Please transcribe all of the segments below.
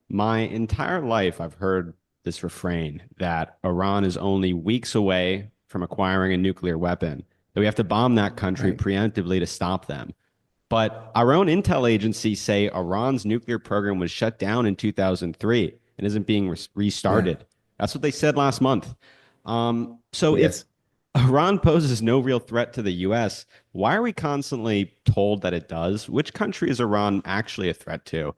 My entire life, I've heard this refrain that Iran is only weeks away from acquiring a nuclear weapon, that we have to bomb that country Right. preemptively to stop them. But our own intel agencies say Iran's nuclear program was shut down in 2003 and isn't being Yeah. restarted. That's what they said last month. So if Yes. Iran poses no real threat to the US, why are we constantly told that it does? Which country is Iran actually a threat to?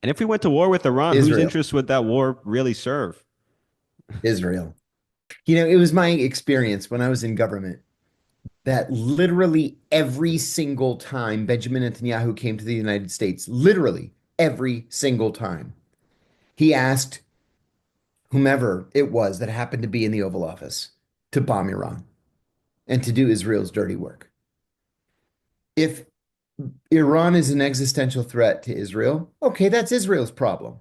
And if we went to war with Iran, whose Israel. interests would that war really serve? Israel. It was my experience when I was in government that literally every single time Benjamin Netanyahu came to the United States, literally every single time, he asked whomever it was that happened to be in the Oval Office to bomb Iran and to do Israel's dirty work. If Iran is an existential threat to Israel, okay, that's Israel's problem.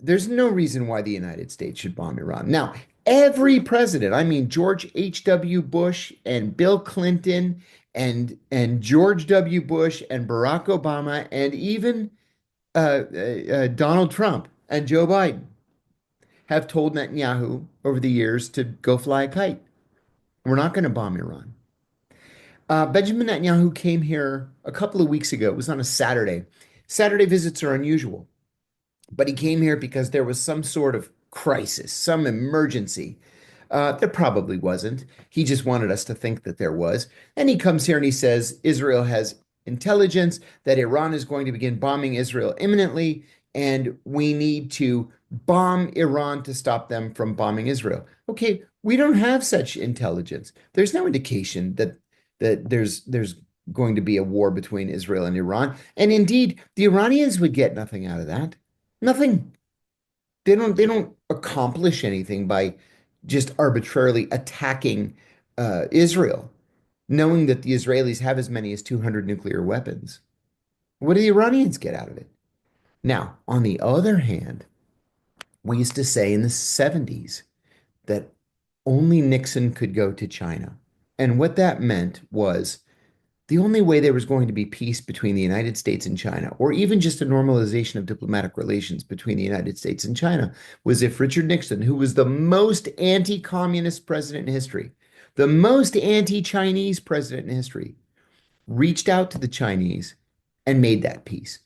There's no reason why the United States should bomb Iran. Now, every president, I mean George H.W. Bush and Bill Clinton and George W. Bush and Barack Obama and even Donald Trump and Joe Biden have told Netanyahu over the years to go fly a kite. We're not going to bomb Iran. Benjamin Netanyahu came here a couple of weeks ago. It was on a Saturday. Saturday visits are unusual, but he came here because there was some sort of crisis, some emergency. There probably wasn't. He just wanted us to think that there was. And he comes here and he says Israel has intelligence that Iran is going to begin bombing Israel imminently, and we need to bomb Iran to stop them from bombing Israel. Okay, we don't have such intelligence. There's no indication that there's going to be a war between Israel and Iran. And indeed, the Iranians would get nothing out of that. Nothing. They don't accomplish anything by just arbitrarily attacking Israel, knowing that the Israelis have as many as 200 nuclear weapons. What do the Iranians get out of it? Now, on the other hand, we used to say in the 70s that only Nixon could go to China. And what that meant was the only way there was going to be peace between the United States and China, or even just a normalization of diplomatic relations between the United States and China, was if Richard Nixon, who was the most anti-communist president in history, the most anti-Chinese president in history, reached out to the Chinese and made that peace.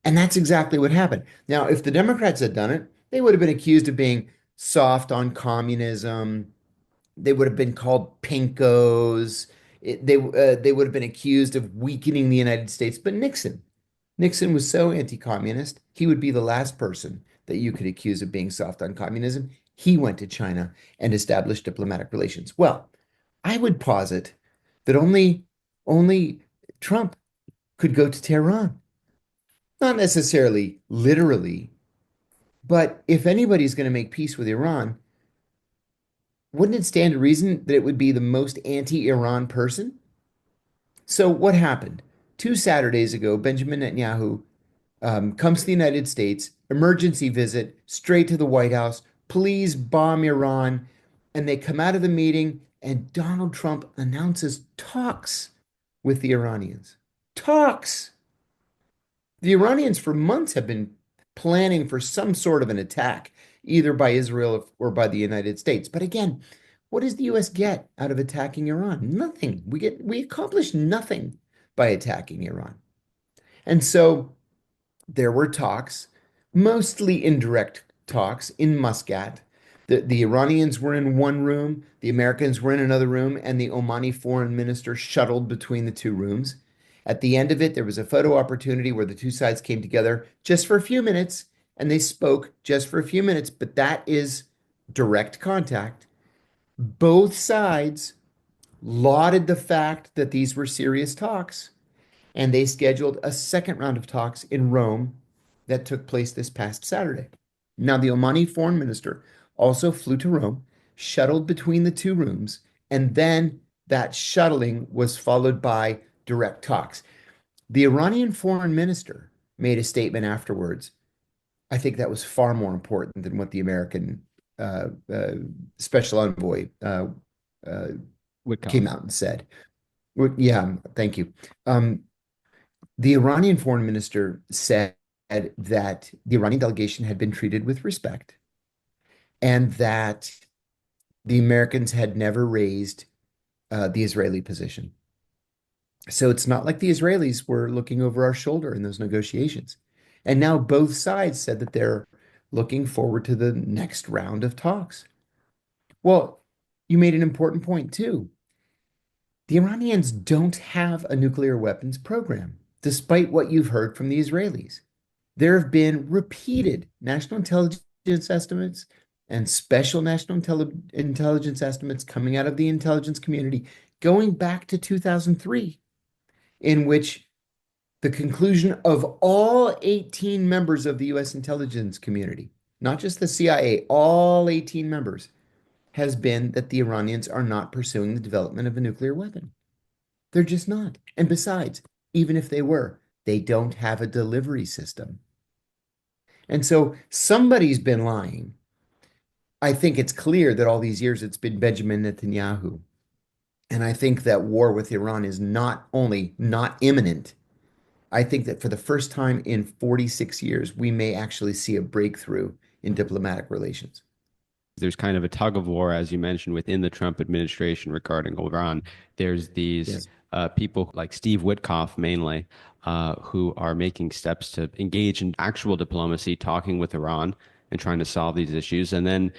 And that's exactly what happened. Now, if the Democrats had done it, they would have been accused of being soft on communism. They would have been called pinkos. They would have been accused of weakening the United States. But Nixon was so anti-communist, he would be the last person that you could accuse of being soft on communism. He went to China and established diplomatic relations. Well, I would posit that only Trump could go to Tehran. Not necessarily literally, but if anybody's going to make peace with Iran, wouldn't it stand to reason that it would be the most anti-Iran person? So what happened? 2 Saturdays ago, Benjamin Netanyahu comes to the United States, emergency visit, straight to the White House. Please bomb Iran. And they come out of the meeting, and Donald Trump announces talks with the Iranians. Talks. The Iranians for months have been planning for some sort of an attack, either by Israel or by the United States. But again, what does the US get out of attacking Iran? Nothing. We accomplish nothing by attacking Iran. And so there were talks, mostly indirect talks in Muscat. The Iranians were in one room, the Americans were in another room, and the Omani foreign minister shuttled between the two rooms. At the end of it, there was a photo opportunity where the two sides came together just for a few minutes and they spoke just for a few minutes, but that is direct contact. Both sides lauded the fact that these were serious talks, and they scheduled a second round of talks in Rome that took place this past Saturday. Now, the Omani foreign minister also flew to Rome, shuttled between the two rooms, and then that shuttling was followed by direct talks. The Iranian foreign minister made a statement afterwards. I think that was far more important than what the American uh, uh, special envoy uh, came Witkoff. out and said. Yeah, thank you. The Iranian foreign minister said that the Iranian delegation had been treated with respect and that the Americans had never raised the Israeli position. So it's not like the Israelis were looking over our shoulder in those negotiations. And now both sides said that they're looking forward to the next round of talks. Well, you made an important point too. The Iranians don't have a nuclear weapons program, despite what you've heard from the Israelis. There have been repeated national intelligence estimates and special national intelligence estimates coming out of the intelligence community going back to 2003, in which the conclusion of all 18 members of the US intelligence community, not just the CIA, all 18 members, has been that the Iranians are not pursuing the development of a nuclear weapon. They're just not. And besides, even if they were, they don't have a delivery system. And so somebody's been lying. I think it's clear that all these years it's been Benjamin Netanyahu. And I think that war with Iran is not only not imminent, I think that for the first time in 46 years, we may actually see a breakthrough in diplomatic relations. There's kind of a tug of war, as you mentioned, within the Trump administration regarding Iran. There's these Yes. people like Steve Witkoff, mainly, who are making steps to engage in actual diplomacy, talking with Iran and trying to solve these issues. And then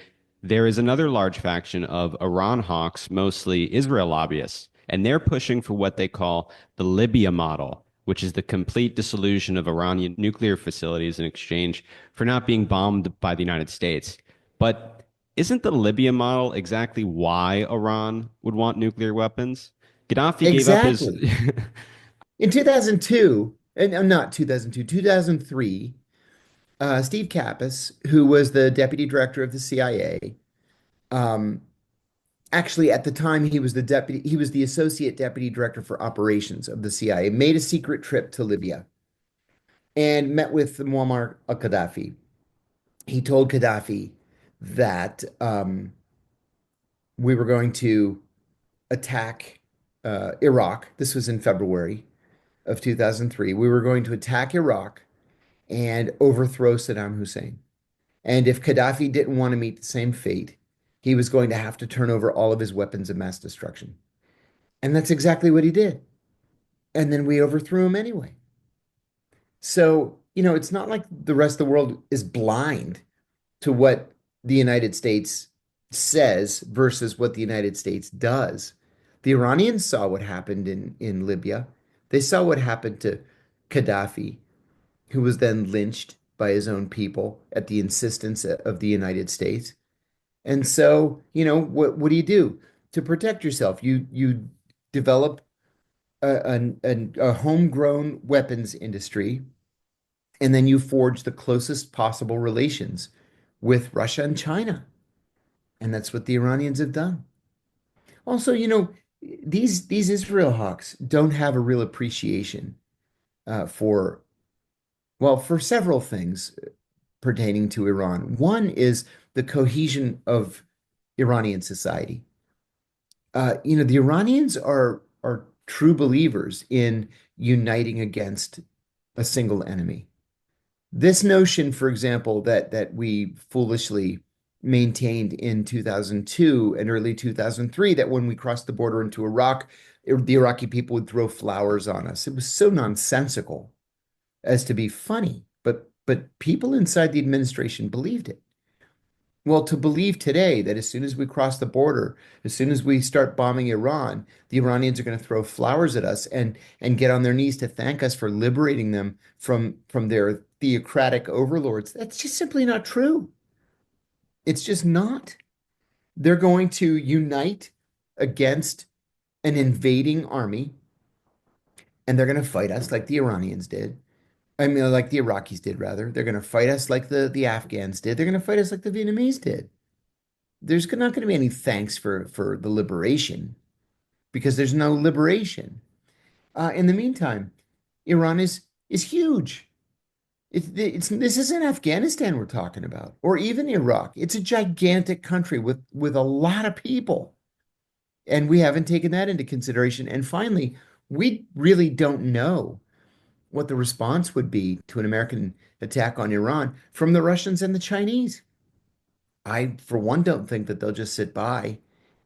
there is another large faction of Iran hawks, mostly Israel lobbyists, and they're pushing for what they call the Libya model, which is the complete dissolution of Iranian nuclear facilities in exchange for not being bombed by the United States. But isn't the Libya model exactly why Iran would want nuclear weapons? Gaddafi gave up his. Exactly. In 2002, and not 2002, 2003, Steve Kappas, who was the deputy director of the CIA, um, actually at the time he was the associate deputy director for operations of the CIA, made a secret trip to Libya and met with Muammar al-Gaddafi. He told Gaddafi that we were going to attack Iraq. This was in February of 2003. We were going to attack Iraq and overthrow Saddam Hussein. And if Gaddafi didn't want to meet the same fate, he was going to have to turn over all of his weapons of mass destruction. And that's exactly what he did. And then we overthrew him anyway. So, it's not like the rest of the world is blind to what the United States says versus what the United States does. The Iranians saw what happened in Libya. They saw what happened to Gaddafi, who was then lynched by his own people at the insistence of the United States. And so, what do you do to protect yourself? You develop a homegrown weapons industry, and then you forge the closest possible relations with Russia and China. And that's what the Iranians have done. Also, these Israel hawks don't have a real appreciation for, well, for several things pertaining to Iran. One is the cohesion of Iranian society. The Iranians are true believers in uniting against a single enemy. This notion, for example, that we foolishly maintained in 2002 and early 2003, that when we crossed the border into Iraq, the Iraqi people would throw flowers on us. It was so nonsensical as to be funny, but people inside the administration believed it. Well, to believe today that as soon as we cross the border, as soon as we start bombing Iran, the Iranians are going to throw flowers at us and get on their knees to thank us for liberating them from their theocratic overlords, that's just simply not true. It's just not. They're going to unite against an invading army, and they're going to fight us like the Iranians did. I mean, like the Iraqis did, rather. They're going to fight us like the Afghans did. They're going to fight us like the Vietnamese did. There's not going to be any thanks for the liberation because there's no liberation. In the meantime, Iran is huge. This isn't Afghanistan we're talking about, or even Iraq. It's a gigantic country with a lot of people, and we haven't taken that into consideration. And finally, we really don't know what the response would be to an American attack on Iran from the Russians and the Chinese. I, for one, don't think that they'll just sit by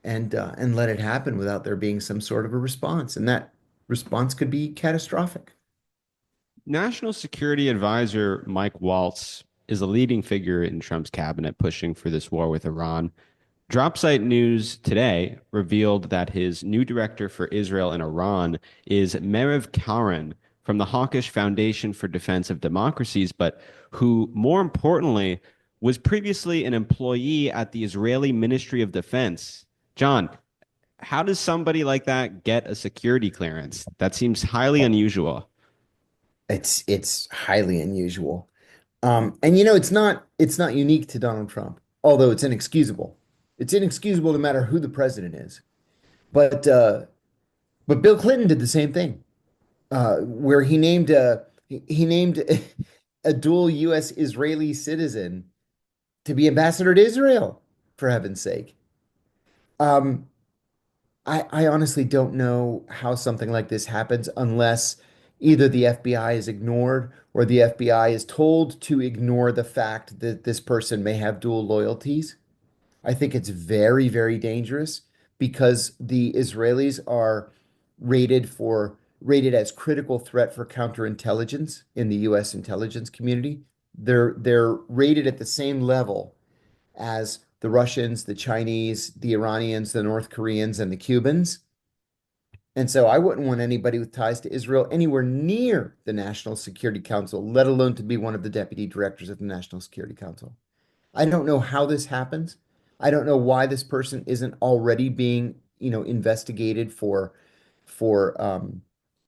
and let it happen without there being some sort of a response, and that response could be catastrophic. National Security Advisor Mike Waltz is a leading figure in Trump's cabinet pushing for this war with Iran. Dropsite News today revealed that his new director for Israel and Iran is Merev Karen from the hawkish Foundation for Defense of Democracies, but who, more importantly, was previously an employee at the Israeli Ministry of Defense. John, how does somebody like that get a security clearance? That seems highly unusual. It's highly unusual. And it's not unique to Donald Trump, although it's inexcusable. It's inexcusable no matter who the president is. But but Bill Clinton did the same thing, where he named a dual U.S. Israeli citizen to be ambassador to Israel, for heaven's sake. Um, I honestly don't know how something like this happens unless either the FBI is ignored or the FBI is told to ignore the fact that this person may have dual loyalties. I think it's very, very dangerous because the Israelis are rated as critical threat for counterintelligence in the US intelligence community. They're rated at the same level as the Russians, the Chinese, the Iranians, the North Koreans, and the Cubans. And so I wouldn't want anybody with ties to Israel anywhere near the National Security Council, let alone to be one of the deputy directors of the National Security Council. I don't know how this happens. I don't know why this person isn't already being, investigated for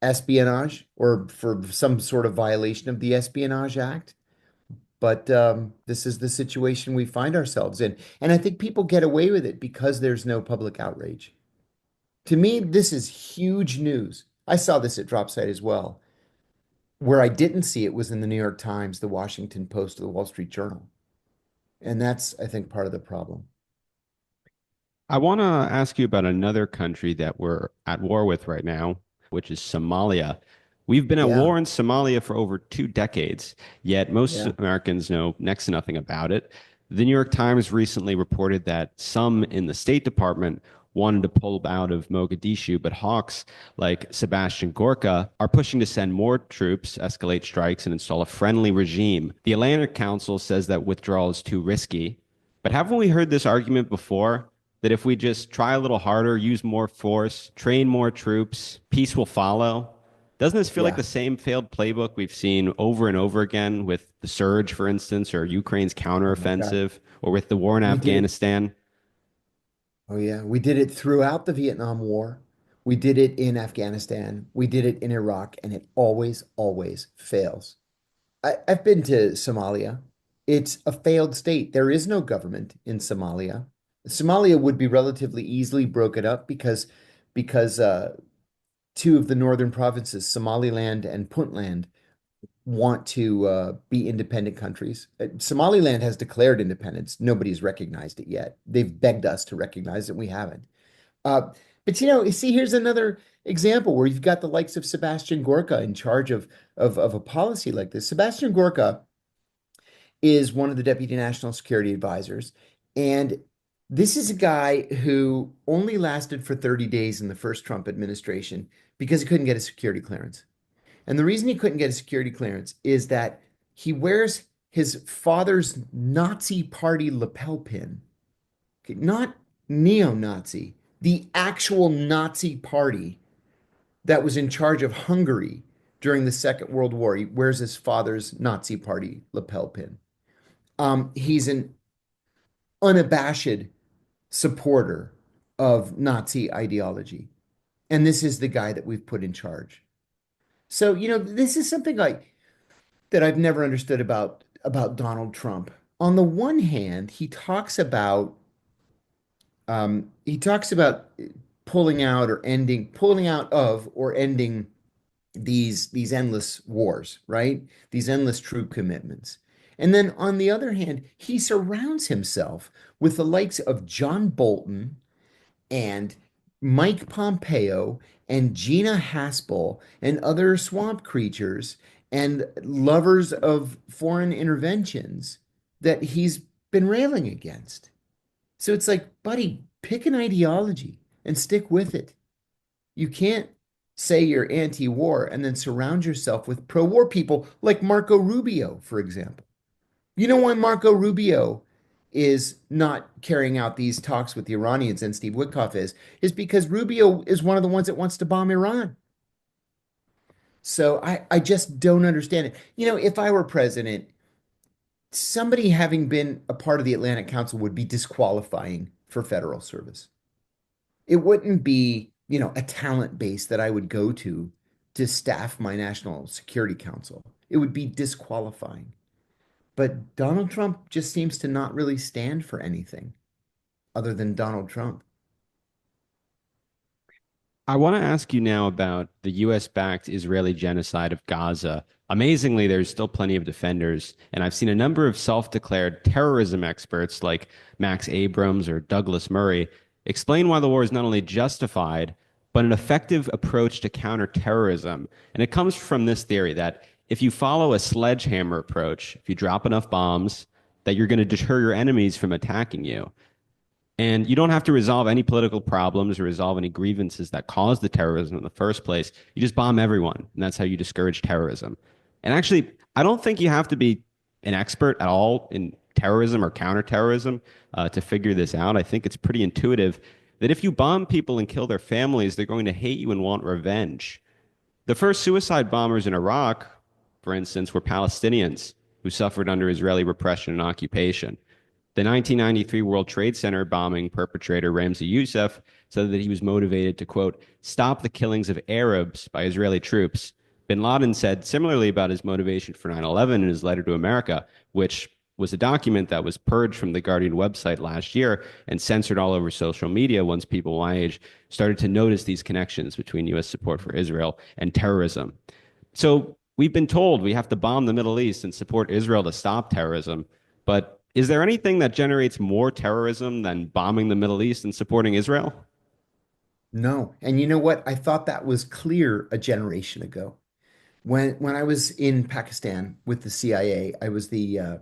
espionage or for some sort of violation of the Espionage Act. But this is the situation we find ourselves in. And I think people get away with it because there's no public outrage. To me, this is huge news. I saw this at Dropsite as well. Where I didn't see it was in the New York Times, the Washington Post, or the Wall Street Journal. And that's, I think, part of the problem. I want to ask you about another country that we're at war with right now, which is Somalia. We've been at Yeah, war in Somalia for over 2 decades, yet most yeah. Americans know next to nothing about it. The New York Times recently reported that some in the State Department wanted to pull out of Mogadishu, but hawks like Sebastian Gorka are pushing to send more troops, escalate strikes, and install a friendly regime. The Atlantic Council says that withdrawal is too risky. But haven't we heard this argument before? That if we just try a little harder, use more force, train more troops, peace will follow. Doesn't this feel like Yeah. the same failed playbook we've seen over and over again with the surge, for instance, or Ukraine's Oh my God. counteroffensive, or with the war in We did it. Afghanistan? Oh yeah. We did it throughout the Vietnam War. We did it in Afghanistan. We did it in Iraq, and it always, always fails. I've been to Somalia. It's a failed state. There is no government in Somalia. Somalia would be relatively easily broken up because two of the northern provinces, Somaliland and Puntland, want to be independent countries. Somaliland has declared independence. Nobody's recognized it yet. They've begged us to recognize it. We haven't. Uh, but you see, here's another example where you've got the likes of Sebastian Gorka in charge of a policy like this. Sebastian Gorka is one of the deputy national security advisors, and this is a guy who only lasted for 30 days in the first Trump administration because he couldn't get a security clearance. And the reason he couldn't get a security clearance is that he wears his father's Nazi party lapel pin. Okay, not neo-Nazi, the actual Nazi party that was in charge of Hungary during the Second World War. He wears his father's Nazi party lapel pin. He's an unabashed supporter of Nazi ideology. And this is the guy that we've put in charge. So, this is something like that I've never understood about Donald Trump. On the one hand, he talks about pulling out of or ending these endless wars, right? These endless troop commitments. And then on the other hand, he surrounds himself with the likes of John Bolton and Mike Pompeo and Gina Haspel and other swamp creatures and lovers of foreign interventions that he's been railing against. So it's like, buddy, pick an ideology and stick with it. You can't say you're anti-war and then surround yourself with pro-war people like Marco Rubio, for example. You know why Marco Rubio is not carrying out these talks with the Iranians and Steve Witkoff is because Rubio is one of the ones that wants to bomb Iran. So I just don't understand it. If I were president, somebody having been a part of the Atlantic Council would be disqualifying for federal service. It wouldn't be, a talent base that I would go to staff my National Security Council. It would be disqualifying. But Donald Trump just seems to not really stand for anything other than Donald Trump. I want to ask you now about the US-backed Israeli genocide of Gaza. Amazingly, there's still plenty of defenders, and I've seen a number of self-declared terrorism experts like Max Abrams or Douglas Murray explain why the war is not only justified, but an effective approach to counterterrorism. And it comes from this theory that if you follow a sledgehammer approach, if you drop enough bombs, that you're going to deter your enemies from attacking you. And you don't have to resolve any political problems or resolve any grievances that caused the terrorism in the first place. You just bomb everyone, and that's how you discourage terrorism. And actually, I don't think you have to be an expert at all in terrorism or counterterrorism to figure this out. I think it's pretty intuitive that if you bomb people and kill their families, they're going to hate you and want revenge. The first suicide bombers in Iraq, for instance, were Palestinians who suffered under Israeli repression and occupation. The 1993 World Trade Center bombing perpetrator Ramzi Youssef said that he was motivated to, quote, stop the killings of Arabs by Israeli troops. Bin Laden said similarly about his motivation for 9/11 in his letter to America, which was a document that was purged from the Guardian website last year and censored all over social media once people my age started to notice these connections between U.S. support for Israel and terrorism. So we've been told we have to bomb the Middle East and support Israel to stop terrorism. But is there anything that generates more terrorism than bombing the Middle East and supporting Israel? No. And you know what? I thought that was clear a generation ago. When I was in Pakistan with the CIA, I was the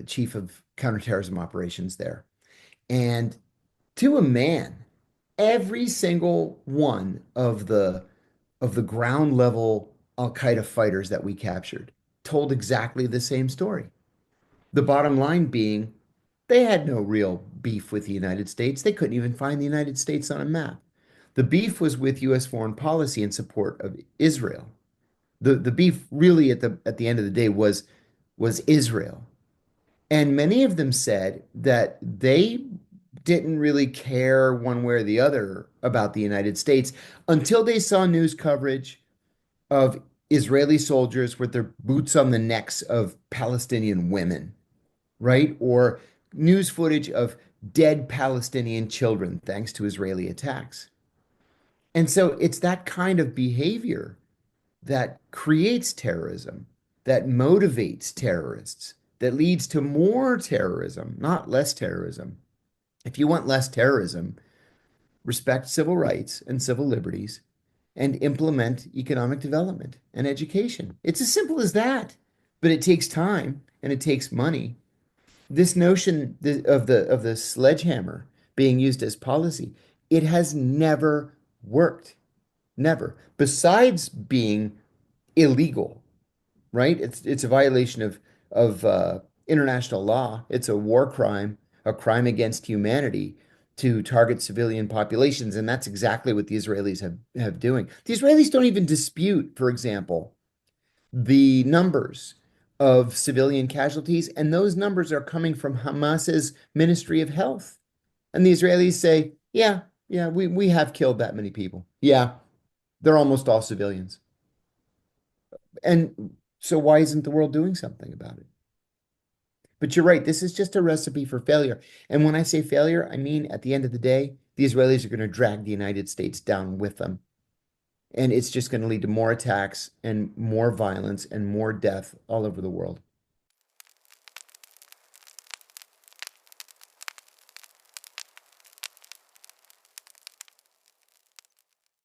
chief of counterterrorism operations there. And to a man, every single one of the ground level Al Qaeda fighters that we captured told exactly the same story. The bottom line being they had no real beef with the United States. They couldn't even find the United States on a map. The beef was with US foreign policy in support of Israel. The beef really at the end of the day was Israel. And many of them said that they didn't really care one way or the other about the United States until they saw news coverage of Israeli soldiers with their boots on the necks of Palestinian women, right? Or news footage of dead Palestinian children thanks to Israeli attacks. And so it's that kind of behavior that creates terrorism, that motivates terrorists, that leads to more terrorism, not less terrorism. If you want less terrorism, respect civil rights and civil liberties and implement economic development and education. It's as simple as that. But it takes time and it takes money. This notion of the sledgehammer being used as policy, it has never worked. Never. Besides being illegal, right? It's a violation of international law. It's a war crime, a crime against humanity to target civilian populations, and that's exactly what the Israelis have doing. The Israelis don't even dispute, for example, the numbers of civilian casualties, and those numbers are coming from Hamas's Ministry of Health. And the Israelis say, yeah, yeah, we have killed that many people. Yeah, they're almost all civilians. And so why isn't the world doing something about it? But you're right, this is just a recipe for failure. And when I say failure, I mean at the end of the day, the Israelis are going to drag the United States down with them. And it's just going to lead to more attacks and more violence and more death all over the world.